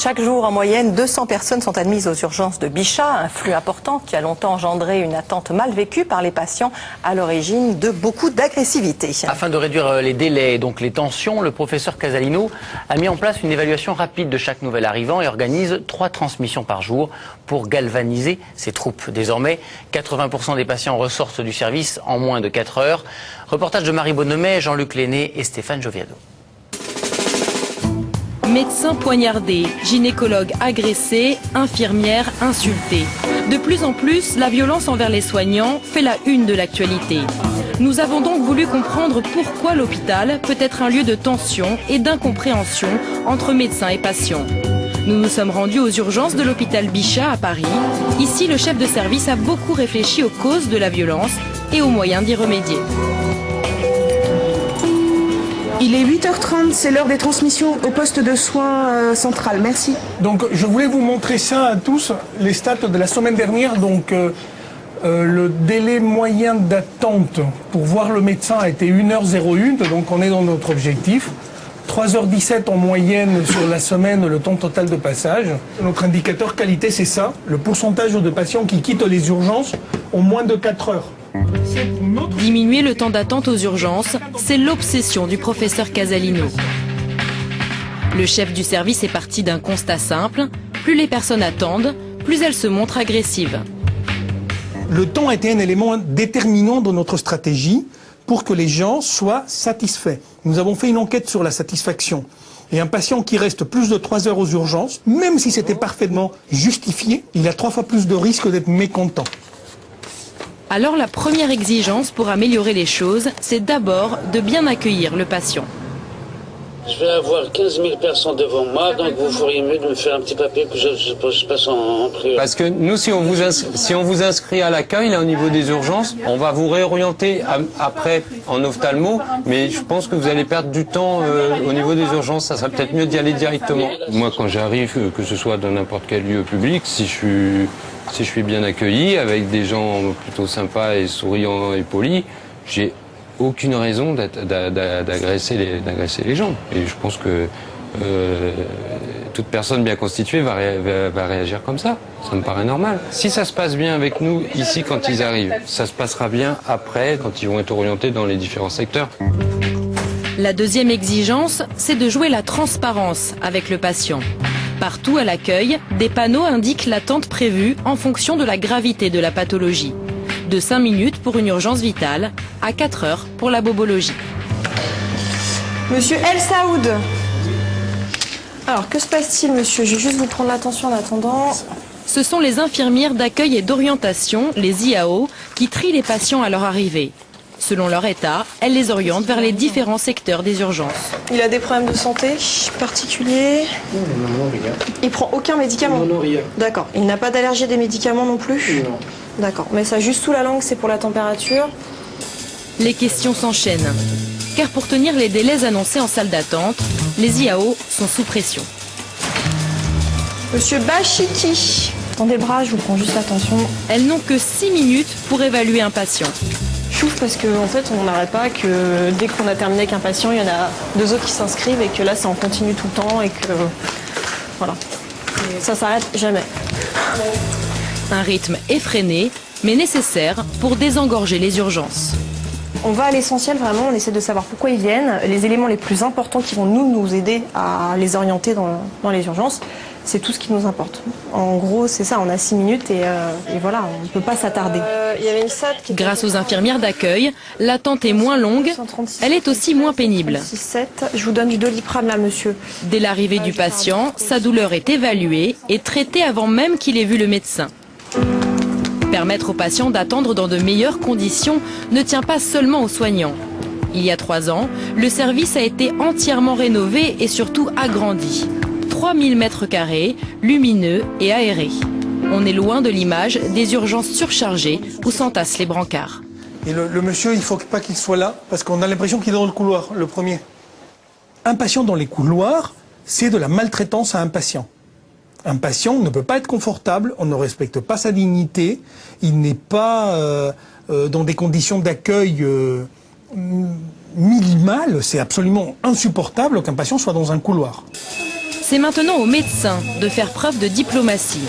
Chaque jour, en moyenne, 200 personnes sont admises aux urgences de Bichat, un flux important qui a longtemps engendré une attente mal vécue par les patients, à l'origine de beaucoup d'agressivité. Afin de réduire les délais et donc les tensions, le professeur Casalino a mis en place une évaluation rapide de chaque nouvel arrivant et organise 3 transmissions par jour pour galvaniser ses troupes. Désormais, 80% des patients ressortent du service en moins de 4 heures. Reportage de Marie Bonnemet, Jean-Luc Lenné et Stéphane Joviado. Médecins poignardés, gynécologues agressés, infirmières insultées. De plus en plus, la violence envers les soignants fait la une de l'actualité. Nous avons donc voulu comprendre pourquoi l'hôpital peut être un lieu de tension et d'incompréhension entre médecins et patients. Nous nous sommes rendus aux urgences de l'hôpital Bichat à Paris. Ici, le chef de service a beaucoup réfléchi aux causes de la violence et aux moyens d'y remédier. Il est 8h30, c'est l'heure des transmissions au poste de soins central. Merci. Donc je voulais vous montrer ça à tous, les stats de la semaine dernière. Donc le délai moyen d'attente pour voir le médecin a été 1h01, donc on est dans notre objectif. 3h17 en moyenne sur la semaine, le temps total de passage. Notre indicateur qualité, c'est ça, le pourcentage de patients qui quittent les urgences en moins de 4 heures. Diminuer le temps d'attente aux urgences, c'est l'obsession du professeur Casalino. Le chef du service est parti d'un constat simple, plus les personnes attendent, plus elles se montrent agressives. Le temps a été un élément déterminant dans notre stratégie pour que les gens soient satisfaits. Nous avons fait une enquête sur la satisfaction. Et un patient qui reste plus de 3 heures aux urgences, même si c'était parfaitement justifié, il a 3 fois plus de risques d'être mécontent. Alors la première exigence pour améliorer les choses, c'est d'abord de bien accueillir le patient. Je vais avoir 15 000 personnes devant moi, donc vous feriez mieux de me faire un petit papier que je passe en priorité. Parce que nous, si on vous inscrit à l'accueil, là, au niveau des urgences, on va vous réorienter après en ophtalmo, mais je pense que vous allez perdre du temps au niveau des urgences. Ça serait peut-être mieux d'y aller directement. Moi, quand j'arrive, que ce soit dans n'importe quel lieu public, si je suis bien accueilli, avec des gens plutôt sympas et souriants et polis, j'ai aucune raison d'agresser les gens. Et je pense que toute personne bien constituée va réagir comme ça. Ça me paraît normal. Si ça se passe bien avec nous ici quand ils arrivent, ça se passera bien après quand ils vont être orientés dans les différents secteurs. La deuxième exigence, c'est de jouer la transparence avec le patient. Partout à l'accueil, des panneaux indiquent l'attente prévue en fonction de la gravité de la pathologie. De 5 minutes pour une urgence vitale à 4 heures pour la bobologie. Monsieur El Saoud. Alors, que se passe-t-il, monsieur? Je vais juste vous prendre l'attention en attendant. Ce sont les infirmières d'accueil et d'orientation, les IAO, qui trient les patients à leur arrivée. Selon leur état, elles les orientent vers les différents secteurs des urgences. Il a des problèmes de santé particuliers? Non, rien. Il prend aucun médicament? Non, rien. D'accord. Il n'a pas d'allergie à des médicaments non plus? Non. D'accord. Mais ça juste sous la langue, c'est pour la température? Les questions s'enchaînent. Car pour tenir les délais annoncés en salle d'attente, les IAO sont sous pression. Monsieur Bachiki. Tendez le bras, je vous prends juste l'attention. Elles n'ont que 6 minutes pour évaluer un patient. Chouf parce qu'en fait, on n'arrête pas que dès qu'on a terminé avec un patient, il y en a 2 autres qui s'inscrivent et que là, ça en continue tout le temps et que... Voilà. Et ça s'arrête jamais. Un rythme effréné, mais nécessaire pour désengorger les urgences. On va à l'essentiel, vraiment, on essaie de savoir pourquoi ils viennent. Les éléments les plus importants qui vont nous aider à les orienter dans les urgences, c'est tout ce qui nous importe. En gros, c'est ça, on a 6 minutes et voilà, on ne peut pas s'attarder. Il y avait une salle qui était... Grâce aux infirmières d'accueil, l'attente est moins longue, elle est aussi moins pénible. 7. Je vous donne du Doliprane là, monsieur. Dès l'arrivée du patient, sa douleur est évaluée et traitée avant même qu'il ait vu le médecin. Permettre aux patients d'attendre dans de meilleures conditions ne tient pas seulement aux soignants. Il y a 3 ans, le service a été entièrement rénové et surtout agrandi. 3000 mètres carrés, lumineux et aérés. On est loin de l'image des urgences surchargées où s'entassent les brancards. Et le monsieur, il ne faut pas qu'il soit là, parce qu'on a l'impression qu'il est dans le couloir, le premier. Un patient dans les couloirs, c'est de la maltraitance à un patient. Un patient ne peut pas être confortable, on ne respecte pas sa dignité, il n'est pas dans des conditions d'accueil minimales, c'est absolument insupportable qu'un patient soit dans un couloir. C'est maintenant aux médecins de faire preuve de diplomatie.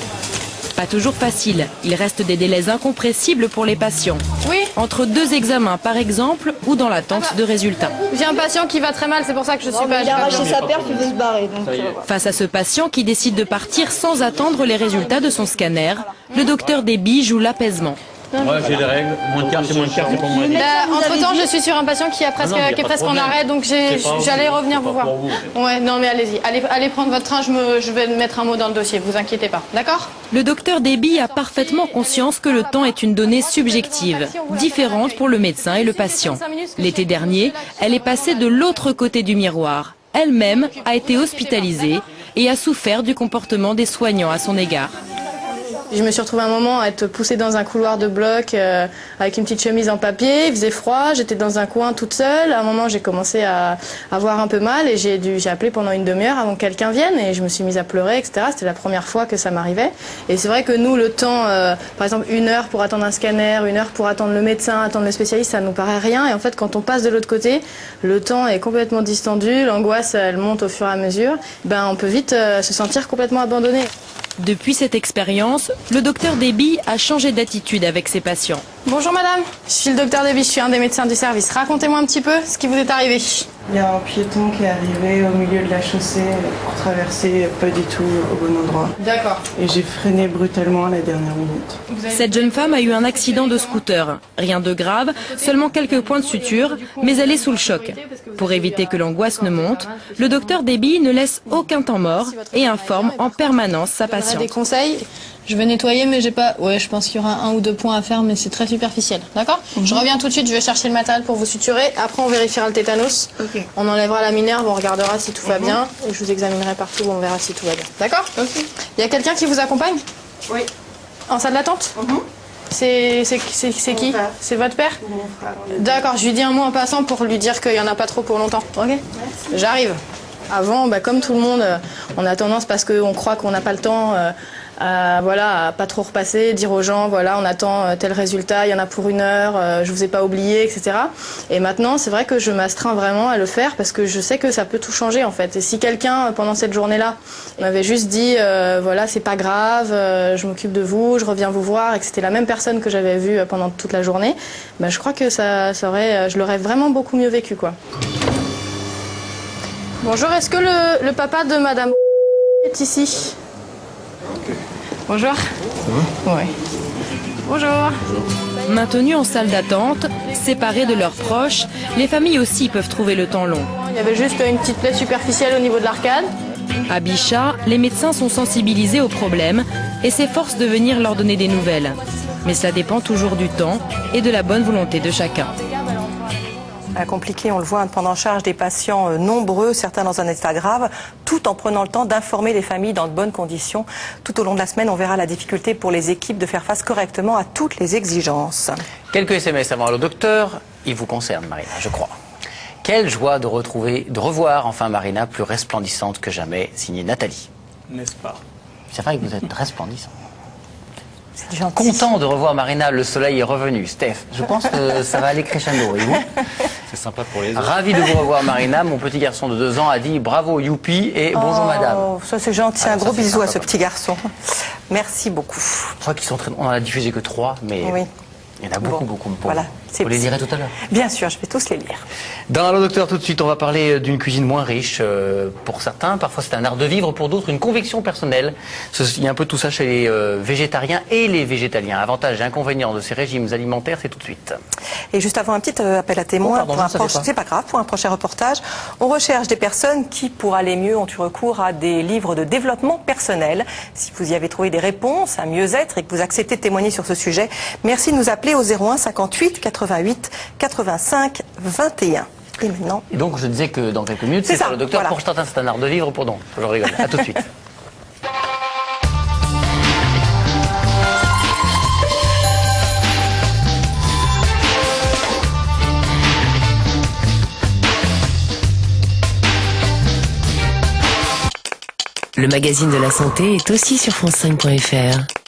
Pas toujours facile, il reste des délais incompressibles pour les patients. Oui. Entre 2 examens par exemple ou dans l'attente de résultats. J'ai un patient qui va très mal, c'est pour ça que je suis pas... Il a arraché sa paire qui veut se barrer. Donc, Face à ce patient qui décide de partir sans attendre les résultats de son scanner, le docteur Déby joue l'apaisement. Ouais, j'ai les règles. Moins de cartes, c'est moins de cartes, c'est pour moi. Entre temps, je suis sur un patient qui, qui est presque en arrêt, donc j'allais revenir vous voir. Ouais, non mais allez-y. Allez prendre votre train, je vais mettre un mot dans le dossier, vous inquiétez pas. D'accord? Le docteur Déby a parfaitement conscience que le temps est une donnée subjective, différente pour le médecin et le patient. L'été dernier, elle est passée de l'autre côté du miroir. Elle-même a été hospitalisée et a souffert du comportement des soignants à son égard. Je me suis retrouvée un moment à être poussée dans un couloir de bloc avec une petite chemise en papier, il faisait froid, j'étais dans un coin toute seule. À un moment, j'ai commencé à avoir un peu mal et j'ai appelé pendant une demi-heure avant que quelqu'un vienne et je me suis mise à pleurer, etc. C'était la première fois que ça m'arrivait. Et c'est vrai que nous, le temps, par exemple, 1 heure pour attendre un scanner, 1 heure pour attendre le médecin, attendre le spécialiste, ça nous paraît rien. Et en fait, quand on passe de l'autre côté, le temps est complètement distendu, l'angoisse, elle monte au fur et à mesure. Ben, on peut vite se sentir complètement abandonné. Depuis cette expérience, le docteur Déby a changé d'attitude avec ses patients. Bonjour madame, je suis le docteur Déby, je suis un des médecins du service. Racontez-moi un petit peu ce qui vous est arrivé. Il y a un piéton qui est arrivé au milieu de la chaussée pour traverser pas du tout au bon endroit. D'accord. Et j'ai freiné brutalement à la dernière minute. Cette jeune femme a eu un accident de scooter. Rien de grave, seulement quelques points de suture, mais elle est sous le choc. Pour éviter que l'angoisse ne monte, le docteur Déby ne laisse aucun temps mort et informe en permanence sa patiente. Des conseils. Je vais nettoyer, mais j'ai pas... Ouais, je pense qu'il y aura 1 ou 2 points à faire, mais c'est très superficiel. D'accord? Je reviens tout de suite, je vais chercher le matériel pour vous suturer. Après, on vérifiera le tétanos. Okay. On enlèvera la minerve, on regardera si tout va bien. Et je vous examinerai partout, on verra si tout va bien. D'accord? Il y a quelqu'un qui vous accompagne? Oui. En salle d'attente? C'est qui? C'est votre père? D'accord, je lui dis un mot en passant pour lui dire qu'il n'y en a pas trop pour longtemps. Ok? J'arrive. Avant, comme tout le monde, on a tendance, parce qu'on croit qu'on n'a pas le temps, à pas trop repasser, dire aux gens, voilà, on attend tel résultat, il y en a pour 1 heure, je vous ai pas oublié, etc. Et maintenant, c'est vrai que je m'astreins vraiment à le faire parce que je sais que ça peut tout changer en fait. Et si quelqu'un, pendant cette journée-là, m'avait juste dit, voilà, c'est pas grave, je m'occupe de vous, je reviens vous voir, et que c'était la même personne que j'avais vue pendant toute la journée, je crois que je l'aurais vraiment beaucoup mieux vécu, quoi. Bonjour, est-ce que le papa de madame est ici? Bonjour. Ça va? Oui. Bonjour. Maintenus en salle d'attente, séparés de leurs proches, les familles aussi peuvent trouver le temps long. Il y avait juste une petite plaie superficielle au niveau de l'arcade. À Bichat, les médecins sont sensibilisés aux problèmes et s'efforcent de venir leur donner des nouvelles. Mais cela dépend toujours du temps et de la bonne volonté de chacun. Compliqué, on le voit, de prendre en charge des patients nombreux, certains dans un état grave, tout en prenant le temps d'informer les familles dans de bonnes conditions. Tout au long de la semaine, on verra la difficulté pour les équipes de faire face correctement à toutes les exigences. Quelques SMS avant le docteur. Il vous concerne, Marina, je crois. Quelle joie de revoir enfin Marina plus resplendissante que jamais, signée Nathalie. N'est-ce pas? C'est vrai que vous êtes resplendissant. Content de revoir Marina, le soleil est revenu. Steph, je pense que ça va aller crescendo. Et vous? C'est sympa pour les autres. Ravi de vous revoir Marina. Mon petit garçon de 2 ans a dit bravo youpi et bonjour madame. Ça c'est gentil, un gros bisou à ce sympa. petit garçon. Merci beaucoup. Je crois qu'ils sont très... On en a diffusé que 3, mais Oui. il y en a beaucoup, beaucoup. Voilà. Vous les lirez tout à l'heure. Bien sûr, je vais tous les lire. Dans Allo Docteur, tout de suite, on va parler d'une cuisine moins riche pour certains. Parfois, c'est un art de vivre. Pour d'autres, une conviction personnelle. Il y a un peu tout ça chez les végétariens et les végétaliens. Avantages et inconvénients de ces régimes alimentaires, c'est tout de suite. Et juste avant, un petit appel à témoins. C'est pas grave, pour un prochain reportage. On recherche des personnes qui, pour aller mieux, ont eu recours à des livres de développement personnel. Si vous y avez trouvé des réponses à mieux-être et que vous acceptez de témoigner sur ce sujet, merci de nous appeler au 01 58 88 85 21. Et maintenant... Et donc, je disais que dans quelques minutes, c'est ça le docteur. Voilà. Pour certains, c'est un art de vivre. Pour d'autres, je rigole. À tout de suite. Le magazine de la santé est aussi sur France5.fr.